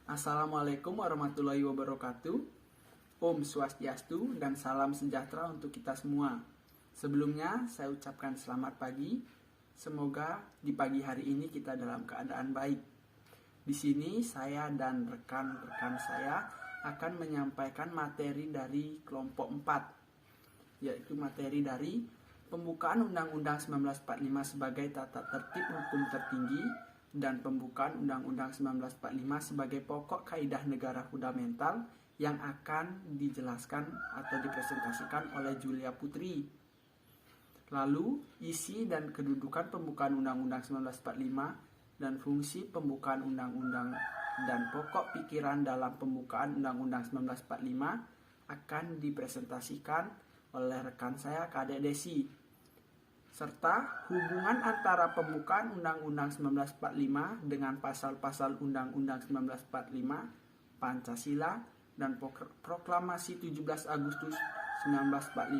Assalamualaikum warahmatullahi wabarakatuh. Om Swastiastu dan salam sejahtera untuk kita semua. Sebelumnya saya ucapkan selamat pagi. Semoga di pagi hari ini kita dalam keadaan baik. Di sini saya dan rekan-rekan saya akan menyampaikan materi dari kelompok 4, yaitu materi dari pembukaan Undang-Undang 1945 sebagai tata tertib hukum tertinggi dan pembukaan Undang-Undang 1945 sebagai pokok kaidah negara fundamental yang akan dijelaskan atau dipresentasikan oleh Julia Putri. Lalu, isi dan kedudukan pembukaan Undang-Undang 1945 dan fungsi pembukaan Undang-Undang dan pokok pikiran dalam pembukaan Undang-Undang 1945 akan dipresentasikan oleh rekan saya Kadek Desi, serta hubungan antara pembukaan Undang-Undang 1945 dengan pasal-pasal Undang-Undang 1945, Pancasila, dan Proklamasi 17 Agustus 1945,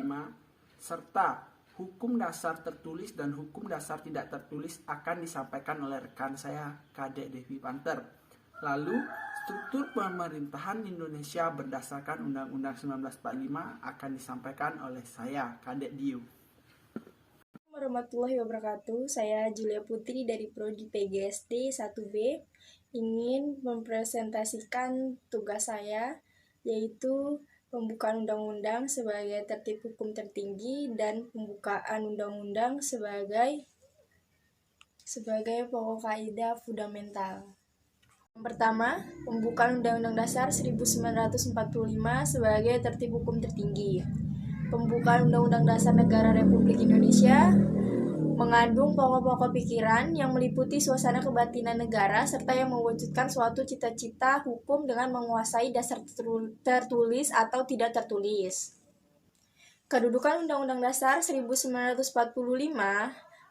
serta hukum dasar tertulis dan hukum dasar tidak tertulis akan disampaikan oleh rekan saya Kadek Devi Panter. Lalu, struktur pemerintahan Indonesia berdasarkan Undang-Undang 1945 akan disampaikan oleh saya, Kadek Diu. Warahmatullahi wabarakatuh. Saya Julia Putri dari Prodi PGSD 1B ingin mempresentasikan tugas saya, yaitu pembukaan undang-undang sebagai tertib hukum tertinggi dan pembukaan undang-undang sebagai pokok kaidah fundamental. Yang pertama, pembukaan Undang-Undang Dasar 1945 sebagai tertib hukum tertinggi. Pembukaan Undang-Undang Dasar Negara Republik Indonesia mengandung pokok-pokok pikiran yang meliputi suasana kebatinan negara serta yang mewujudkan suatu cita-cita hukum dengan menguasai dasar tertulis atau tidak tertulis. Kedudukan Undang-Undang Dasar 1945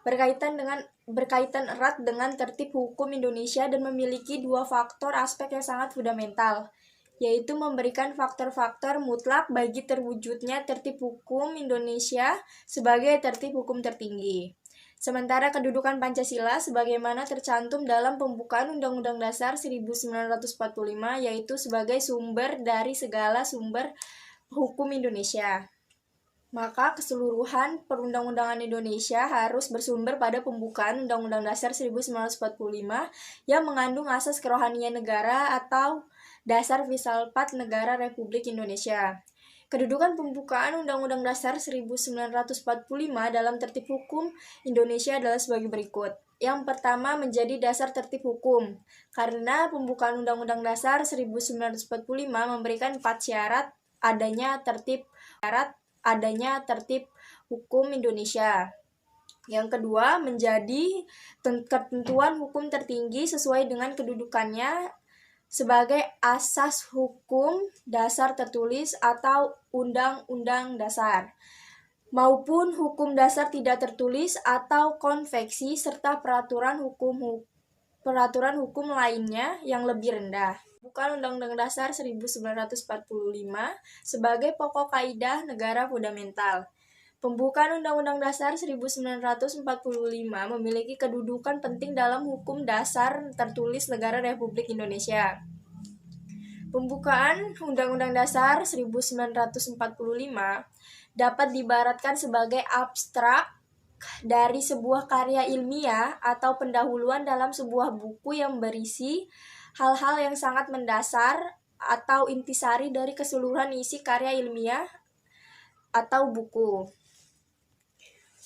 berkaitan erat dengan tertib hukum Indonesia dan memiliki dua faktor aspek yang sangat fundamental, yaitu memberikan faktor-faktor mutlak bagi terwujudnya tertib hukum Indonesia sebagai tertib hukum tertinggi. Sementara kedudukan Pancasila sebagaimana tercantum dalam pembukaan Undang-Undang Dasar 1945 yaitu sebagai sumber dari segala sumber hukum Indonesia. Maka keseluruhan perundang-undangan Indonesia harus bersumber pada pembukaan Undang-Undang Dasar 1945 yang mengandung asas kerohanian negara atau Dasar Filsafat Negara Republik Indonesia. Kedudukan pembukaan Undang-Undang Dasar 1945 dalam tertib hukum Indonesia adalah sebagai berikut. Yang pertama menjadi dasar tertib hukum, karena pembukaan Undang-Undang Dasar 1945 memberikan 4 syarat adanya tertib hukum Indonesia. Yang kedua, menjadi ketentuan hukum tertinggi sesuai dengan kedudukannya sebagai asas hukum dasar tertulis atau undang-undang dasar, maupun hukum dasar tidak tertulis atau konveksi serta peraturan hukum lainnya yang lebih rendah. Bukan Undang-Undang Dasar 1945 sebagai pokok kaidah negara fundamental. Pembukaan Undang-Undang Dasar 1945 memiliki kedudukan penting dalam hukum dasar tertulis negara Republik Indonesia. Pembukaan Undang-Undang Dasar 1945 dapat diibaratkan sebagai abstrak dari sebuah karya ilmiah atau pendahuluan dalam sebuah buku yang berisi hal-hal yang sangat mendasar atau intisari dari keseluruhan isi karya ilmiah atau buku.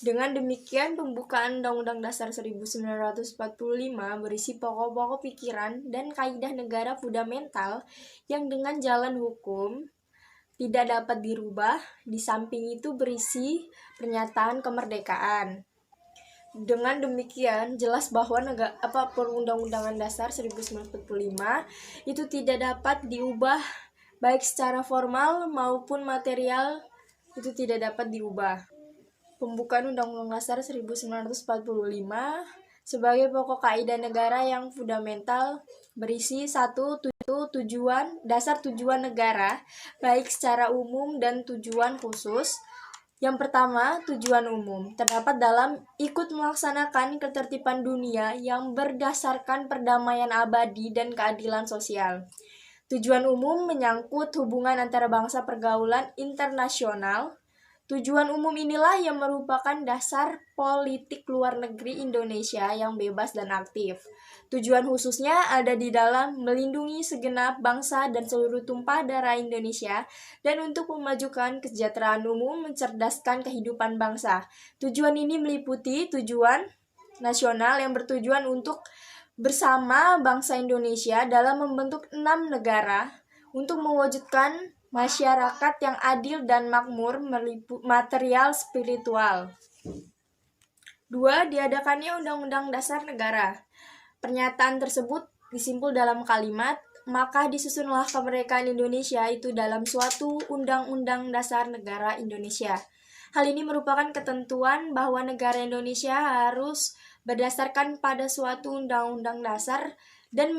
Dengan demikian, pembukaan Undang-Undang Dasar 1945 berisi pokok-pokok pikiran dan kaidah negara fundamental yang dengan jalan hukum tidak dapat dirubah. Di samping itu berisi pernyataan kemerdekaan. Dengan demikian, jelas bahwa Perundang-Undangan Dasar 1945 itu tidak dapat diubah baik secara formal maupun material, itu tidak dapat diubah. Pembukaan Undang-Undang Dasar 1945 sebagai pokok kaidah negara yang fundamental berisi 1. Dasar tujuan negara, baik secara umum dan tujuan khusus. Yang pertama, tujuan umum. Terdapat dalam ikut melaksanakan ketertiban dunia yang berdasarkan perdamaian abadi dan keadilan sosial. Tujuan umum menyangkut hubungan antara bangsa pergaulan internasional. Tujuan umum inilah yang merupakan dasar politik luar negeri Indonesia yang bebas dan aktif. Tujuan khususnya ada di dalam melindungi segenap bangsa dan seluruh tumpah darah Indonesia dan untuk memajukan kesejahteraan umum, mencerdaskan kehidupan bangsa. Tujuan ini meliputi tujuan nasional yang bertujuan untuk bersama bangsa Indonesia dalam membentuk 6 negara untuk mewujudkan masyarakat yang adil dan makmur material spiritual. 2. Diadakannya Undang-Undang Dasar Negara. Pernyataan tersebut disimpul dalam kalimat, maka disusunlah kemerdekaan Indonesia itu dalam suatu Undang-Undang Dasar Negara Indonesia. Hal ini merupakan ketentuan bahwa negara Indonesia harus berdasarkan pada suatu undang-undang dasar dan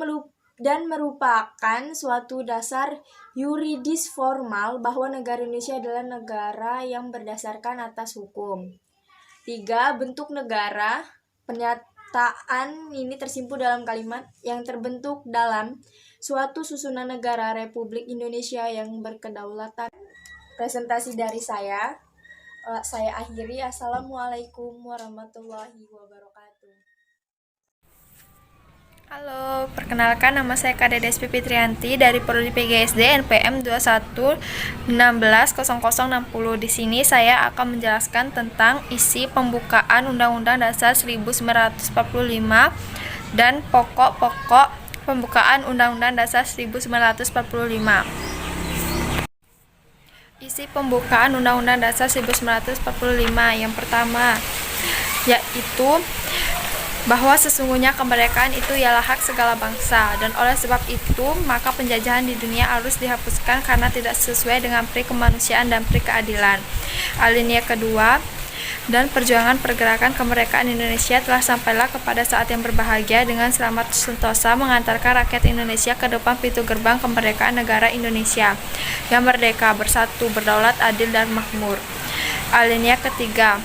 merupakan suatu dasar yuridis formal bahwa negara Indonesia adalah negara yang berdasarkan atas hukum. 3. Bentuk negara. Pernyataan ini tersimpul dalam kalimat yang terbentuk dalam suatu susunan negara Republik Indonesia yang berkedaulatan. Presentasi dari saya akhiri. Assalamualaikum warahmatullahi wabarakatuh. Halo, perkenalkan nama saya Kades Fitrianti dari Prodi PGSD NPM 21160060. Di sini saya akan menjelaskan tentang isi pembukaan Undang-Undang Dasar 1945 dan pokok-pokok pembukaan Undang-Undang Dasar 1945. Isi pembukaan Undang-Undang Dasar 1945 yang pertama, yaitu bahwa sesungguhnya kemerdekaan itu ialah hak segala bangsa, dan oleh sebab itu maka penjajahan di dunia harus dihapuskan karena tidak sesuai dengan pri kemanusiaan dan pri keadilan. Alinea kedua, dan perjuangan pergerakan kemerdekaan Indonesia telah sampailah kepada saat yang berbahagia dengan selamat sentosa mengantarkan rakyat Indonesia ke depan pintu gerbang kemerdekaan negara Indonesia yang merdeka, bersatu, berdaulat, adil, dan makmur. Alinea ketiga,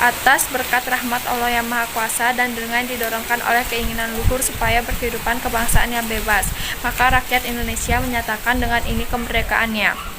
atas berkat rahmat Allah yang Maha Kuasa dan dengan didorongkan oleh keinginan luhur supaya berkehidupan kebangsaan yang bebas, maka rakyat Indonesia menyatakan dengan ini kemerdekaannya.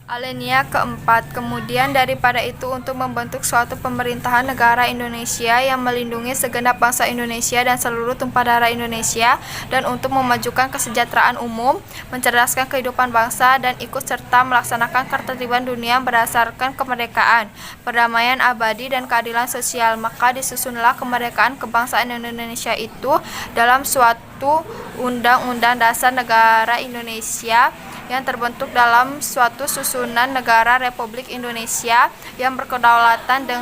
Alinea keempat, kemudian daripada itu untuk membentuk suatu pemerintahan negara Indonesia yang melindungi segenap bangsa Indonesia dan seluruh tumpah darah Indonesia dan untuk memajukan kesejahteraan umum, mencerdaskan kehidupan bangsa dan ikut serta melaksanakan ketertiban dunia berdasarkan kemerdekaan, perdamaian abadi dan keadilan sosial, maka disusunlah kemerdekaan kebangsaan Indonesia itu dalam suatu Undang-Undang Dasar Negara Indonesia yang terbentuk dalam suatu susunan negara Republik Indonesia yang berkedaulatan dan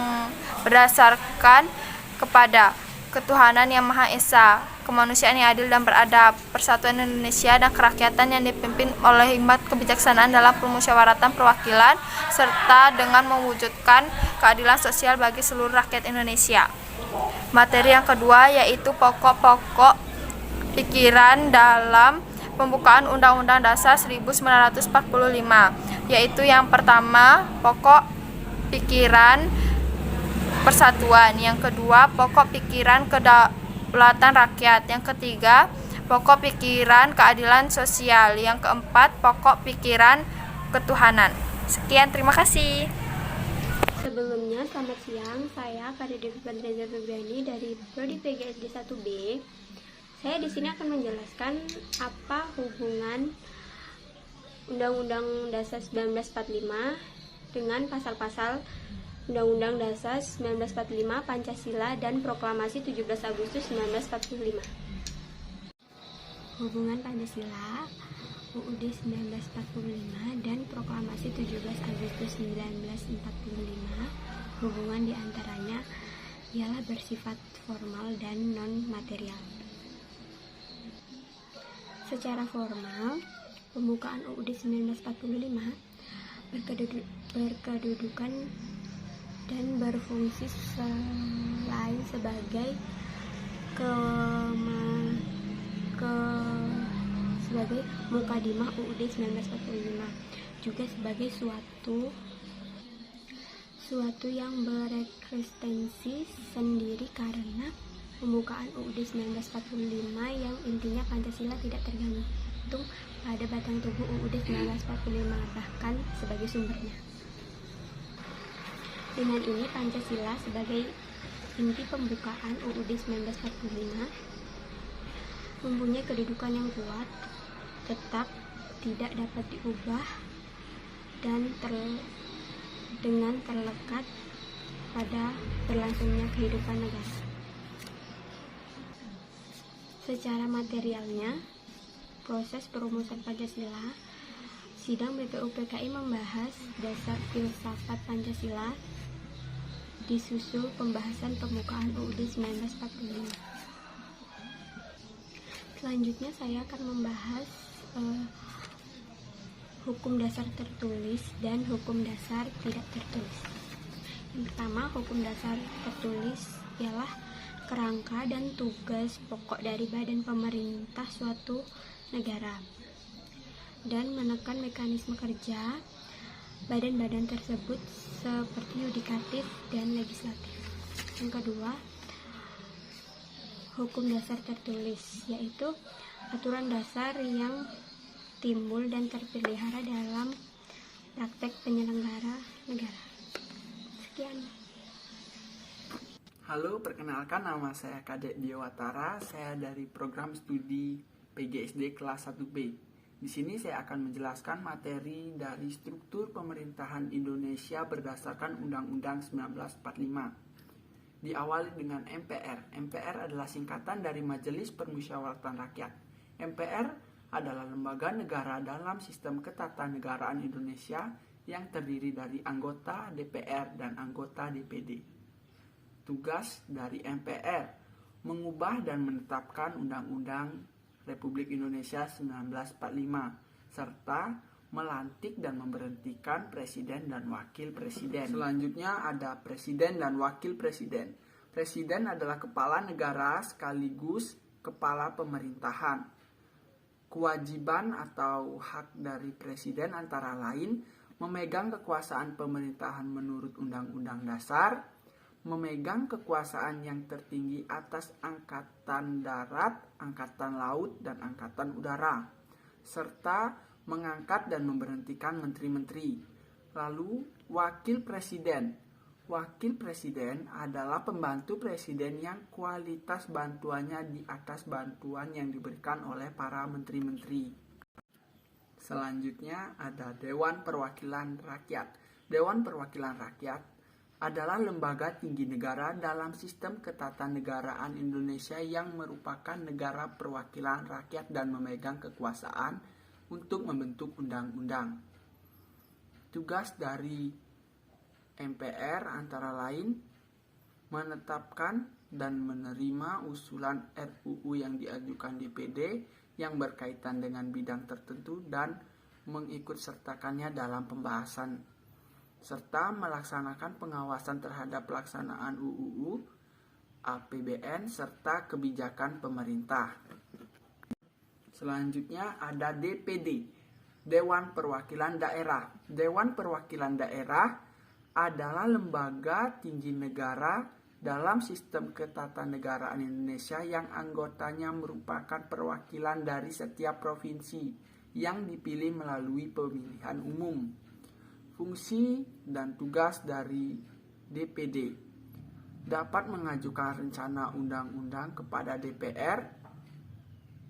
berdasarkan kepada ketuhanan yang Maha Esa, kemanusiaan yang adil dan beradab, persatuan Indonesia dan kerakyatan yang dipimpin oleh hikmat kebijaksanaan dalam permusyawaratan perwakilan serta dengan mewujudkan keadilan sosial bagi seluruh rakyat Indonesia. Materi yang kedua yaitu pokok-pokok pikiran dalam pembukaan Undang-Undang Dasar 1945, yaitu yang pertama pokok pikiran persatuan, yang kedua pokok pikiran kedaulatan rakyat, yang ketiga pokok pikiran keadilan sosial, yang keempat pokok pikiran ketuhanan. Sekian, terima kasih. Sebelumnya, selamat siang. Saya Kades Reza Febriani dari Prodi PGSD 1B. Saya di sini akan menjelaskan apa hubungan Undang-Undang Dasar 1945 dengan pasal-pasal Undang-Undang Dasar 1945, Pancasila, dan Proklamasi 17 Agustus 1945. Hubungan Pancasila, UUD 1945, dan Proklamasi 17 Agustus 1945, hubungan diantaranya ialah bersifat formal dan non-material. Secara formal, pembukaan UUD 1945 berkedudukan dan berfungsi selain sebagai sebagai mukadimah UUD 1945, juga sebagai suatu suatu yang bereksistensi sendiri karena pembukaan UUD 1945 yang intinya Pancasila tidak tergantung pada batang tubuh UUD 1945 bahkan sebagai sumbernya. Dengan ini Pancasila sebagai inti pembukaan UUD 1945 mempunyai kedudukan yang kuat, tetap tidak dapat diubah dan dengan terlekat pada berlangsungnya kehidupan negara. Secara materialnya, proses perumusan Pancasila, sidang BPUPKI membahas dasar filsafat Pancasila disusul pembahasan pembukaan UUD 1945. Selanjutnya saya akan membahas hukum dasar tertulis dan hukum dasar tidak tertulis. Yang pertama, hukum dasar tertulis ialah kerangka dan tugas pokok dari badan pemerintah suatu negara dan menekan mekanisme kerja badan-badan tersebut seperti yudikatif dan legislatif. Yang kedua, hukum dasar tertulis, yaitu aturan dasar yang timbul dan terpelihara dalam praktek penyelenggara negara. Sekian. Halo, perkenalkan nama saya Kadek Diawatara, saya dari program studi PGSD kelas 1B. Di sini saya akan menjelaskan materi dari struktur pemerintahan Indonesia berdasarkan Undang-Undang 1945. Diawali dengan MPR. MPR adalah singkatan dari Majelis Permusyawaratan Rakyat. MPR adalah lembaga negara dalam sistem ketatanegaraan Indonesia yang terdiri dari anggota DPR dan anggota DPD. Tugas dari MPR mengubah dan menetapkan Undang-Undang Republik Indonesia 1945 serta melantik dan memberhentikan presiden dan wakil presiden. Selanjutnya ada presiden dan wakil presiden. Presiden adalah kepala negara sekaligus kepala pemerintahan. Kewajiban atau hak dari presiden antara lain memegang kekuasaan pemerintahan menurut Undang-Undang Dasar, memegang kekuasaan yang tertinggi atas angkatan darat, angkatan laut, dan angkatan udara, serta mengangkat dan memberhentikan menteri-menteri. Lalu, wakil presiden. Wakil presiden adalah pembantu presiden yang kualitas bantuannya di atas bantuan yang diberikan oleh para menteri-menteri. Selanjutnya ada Dewan Perwakilan Rakyat. Dewan Perwakilan Rakyat adalah lembaga tinggi negara dalam sistem ketatanegaraan Indonesia yang merupakan negara perwakilan rakyat dan memegang kekuasaan untuk membentuk undang-undang. Tugas dari MPR antara lain menetapkan dan menerima usulan RUU yang diajukan DPD yang berkaitan dengan bidang tertentu dan mengikutsertakannya dalam pembahasan serta melaksanakan pengawasan terhadap pelaksanaan UUU, APBN, serta kebijakan pemerintah. Selanjutnya ada DPD, Dewan Perwakilan Daerah. Dewan Perwakilan Daerah adalah lembaga tinggi negara dalam sistem ketatanegaraan Indonesia yang anggotanya merupakan perwakilan dari setiap provinsi yang dipilih melalui pemilihan umum. Fungsi dan tugas dari DPD dapat mengajukan rencana undang-undang kepada DPR,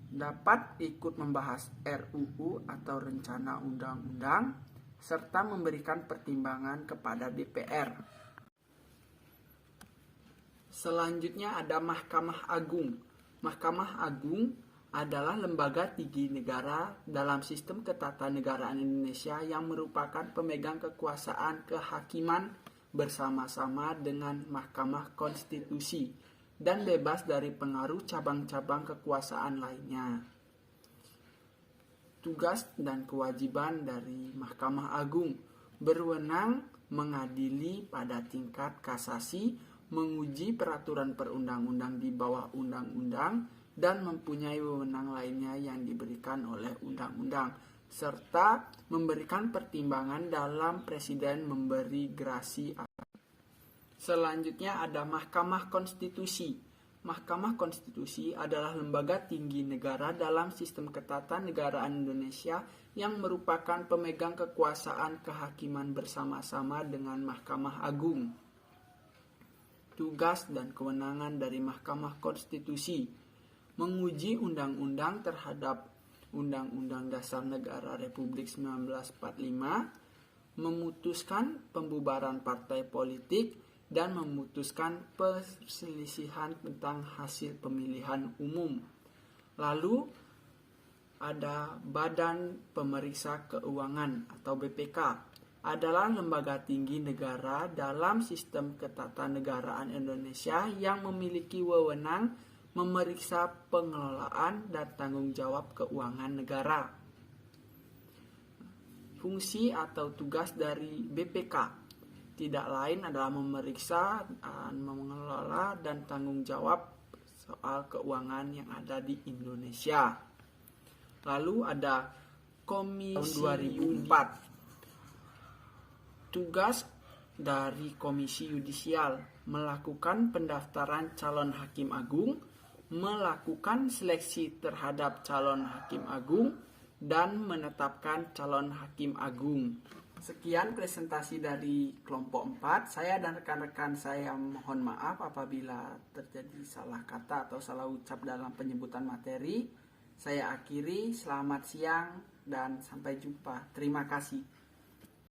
dapat ikut membahas RUU atau rencana undang-undang, serta memberikan pertimbangan kepada DPR. Selanjutnya ada Mahkamah Agung. Mahkamah Agung adalah lembaga tinggi negara dalam sistem ketatanegaraan Indonesia yang merupakan pemegang kekuasaan kehakiman bersama-sama dengan Mahkamah Konstitusi dan bebas dari pengaruh cabang-cabang kekuasaan lainnya. Tugas dan kewajiban dari Mahkamah Agung berwenang mengadili pada tingkat kasasi, menguji peraturan perundang-undang di bawah undang-undang, dan mempunyai wewenang lainnya yang diberikan oleh undang-undang, serta memberikan pertimbangan dalam presiden memberi gerasi Selanjutnya ada Mahkamah Konstitusi. Mahkamah Konstitusi adalah lembaga tinggi negara dalam sistem ketatanegaraan Indonesia yang merupakan pemegang kekuasaan kehakiman bersama-sama dengan Mahkamah Agung. Tugas dan kewenangan dari Mahkamah Konstitusi: menguji undang-undang terhadap Undang-Undang Dasar Negara Republik 1945, memutuskan pembubaran partai politik, dan memutuskan perselisihan tentang hasil pemilihan umum. Lalu ada Badan Pemeriksa Keuangan atau BPK, adalah lembaga tinggi negara dalam sistem ketatanegaraan Indonesia yang memiliki wewenang memeriksa pengelolaan dan tanggung jawab keuangan negara. Fungsi atau tugas dari BPK tidak lain adalah memeriksa, mengelola, dan tanggung jawab soal keuangan yang ada di Indonesia. Lalu ada Komisi 2004. Tugas dari Komisi Yudisial: melakukan pendaftaran calon hakim agung, melakukan seleksi terhadap calon hakim agung, dan menetapkan calon hakim agung. Sekian presentasi dari kelompok 4. Saya dan rekan-rekan saya mohon maaf apabila terjadi salah kata atau salah ucap dalam penyebutan materi. Saya akhiri, selamat siang dan sampai jumpa. Terima kasih.